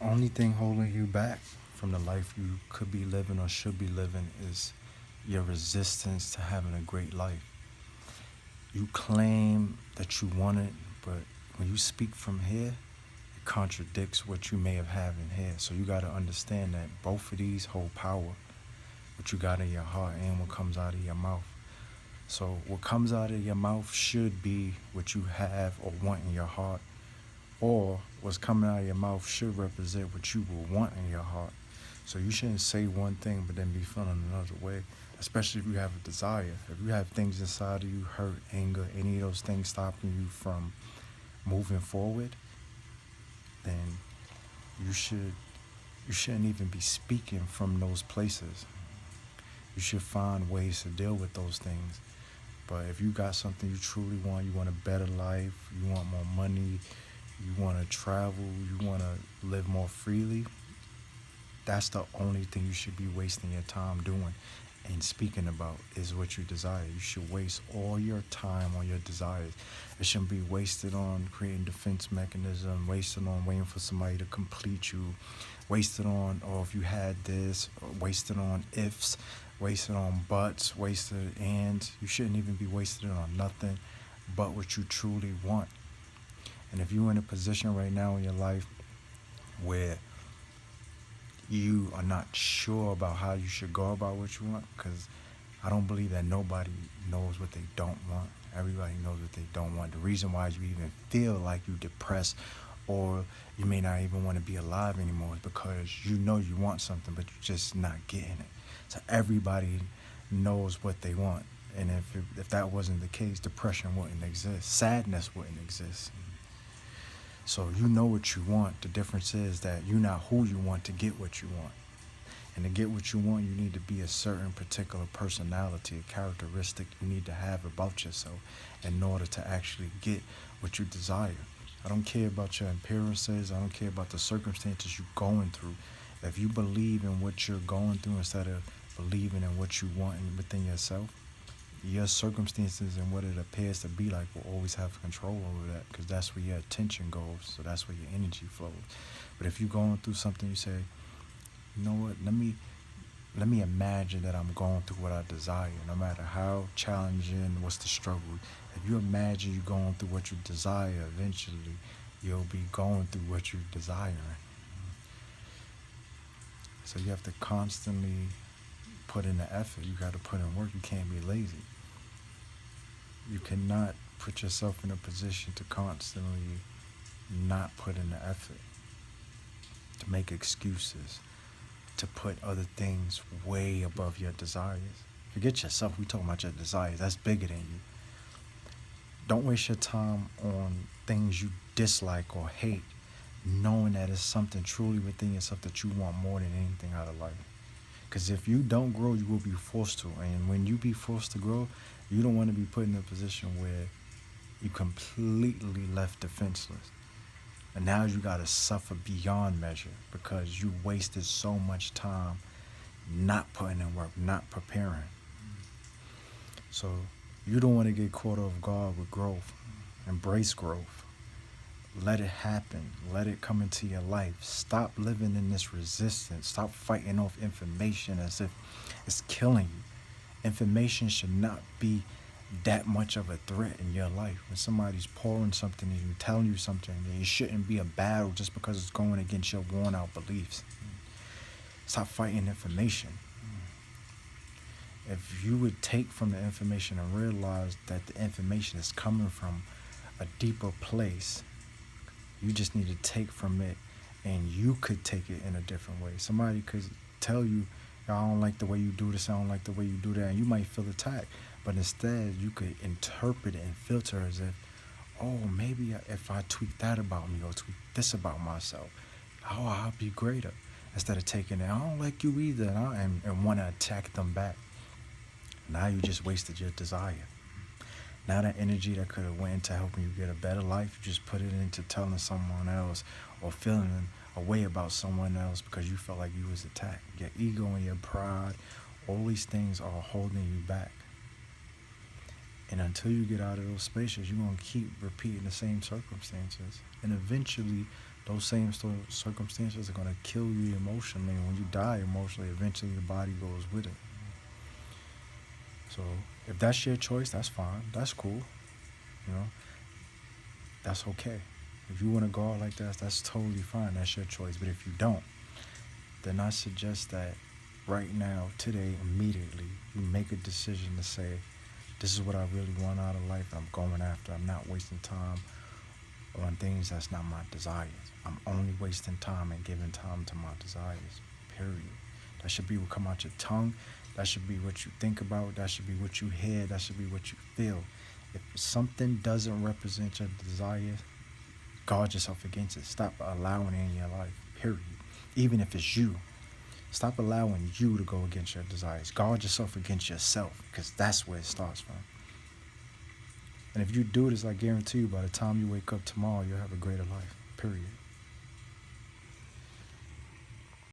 Only thing holding you back from the life you could be living or should be living is your resistance to having a great life. You claim that you want it, but when you speak from here, it contradicts what you may have had in here. So you got to understand that both of these hold power, what you got in your heart and what comes out of your mouth. So what comes out of your mouth should be what you have or want in your heart, or what's coming out of your mouth should represent what you will want in your heart. So you shouldn't say one thing but then be feeling another way, especially if you have a desire. If you have things inside of you, hurt, anger, any of those things stopping you from moving forward, then you should you shouldn't even be speaking from those places. You should find ways to deal with those things. But if you got something you truly want, you want a better life, you want more money, you want to travel, you want to live more freely, that's the only thing you should be wasting your time doing and speaking about is what you desire. You should waste all your time on your desires. It shouldn't be wasted on creating defense mechanism, wasted on waiting for somebody to complete you, wasted on, or if you had this, or wasted on ifs, wasted on buts, wasted and you shouldn't even be wasted on nothing but what you truly want. And if you're in a position right now in your life where you are not sure about how you should go about what you want, because I don't believe that nobody knows what they don't want. Everybody knows what they don't want. The reason why you even feel like you're depressed or you may not even want to be alive anymore is because you know you want something, but you're just not getting it. So everybody knows what they want. And if that wasn't the case, depression wouldn't exist. Sadness wouldn't exist. So you know what you want. The difference is that you're not who you want to get what you want. And to get what you want, you need to be a certain particular personality, a characteristic you need to have about yourself in order to actually get what you desire. I don't care about your appearances. I don't care about the circumstances you're going through. If you believe in what you're going through instead of believing in what you want within yourself, your circumstances and what it appears to be like will always have control over that because that's where your attention goes. So that's where your energy flows. But if you're going through something, you say, you know what, let me imagine that I'm going through what I desire, no matter how challenging, what's the struggle. If you imagine you're going through what you desire, eventually you'll be going through what you're desiring. So you have to constantly put in the effort. You got to put in work. You can't be lazy. You cannot put yourself in a position to constantly not put in the effort, to make excuses, to put other things way above your desires. Forget yourself. We talking about your desires. That's bigger than you. Don't waste your time on things you dislike or hate, knowing that it's something truly within yourself that you want more than anything out of life. Because if you don't grow, you will be forced to. And when you be forced to grow, you don't want to be put in a position where you completely left defenseless. And now you got to suffer beyond measure because you wasted so much time not putting in work, not preparing. So you don't want to get caught off guard with growth. Embrace growth. Let it happen. Let it come into your life. Stop living in this resistance. Stop fighting off information as if it's killing you. Information should not be that much of a threat in your life. When somebody's pouring something and you telling you something, it shouldn't be a battle just because it's going against your worn out beliefs. Stop fighting information. If you would take from the information and realize that the information is coming from a deeper place, you just need to take from it and you could take it in a different way. Somebody could tell you, I don't like the way you do this, I don't like the way you do that, and you might feel attacked. But instead, you could interpret it and filter as if, oh, maybe if I tweak that about me or tweak this about myself, oh, I'll be greater. Instead of taking it, I don't like you either, and want to attack them back. Now you just wasted your desire. Now that energy that could have went into helping you get a better life, you just put it into telling someone else or feeling a way about someone else because you felt like you was attacked. Your ego and your pride, all these things are holding you back. And until you get out of those spaces, you're going to keep repeating the same circumstances. And eventually, Those same circumstances are going to kill you emotionally. And when you die emotionally, eventually the body goes with it. So if that's your choice, that's fine. That's cool. You know, that's okay. If you want to go out like that, that's totally fine. That's your choice. But if you don't, then I suggest that right now, today, immediately, you make a decision to say, this is what I really want out of life. I'm going after. I'm not wasting time on things that's not my desires. I'm only wasting time and giving time to my desires. Period. That should be what come out your tongue. That should be what you think about. That should be what you hear. That should be what you feel. If something doesn't represent your desire, guard yourself against it. Stop allowing it in your life. Period. Even if it's you. Stop allowing you to go against your desires. Guard yourself against yourself, because that's where it starts from. And if you do this, I guarantee you, by the time you wake up tomorrow, you'll have a greater life. Period.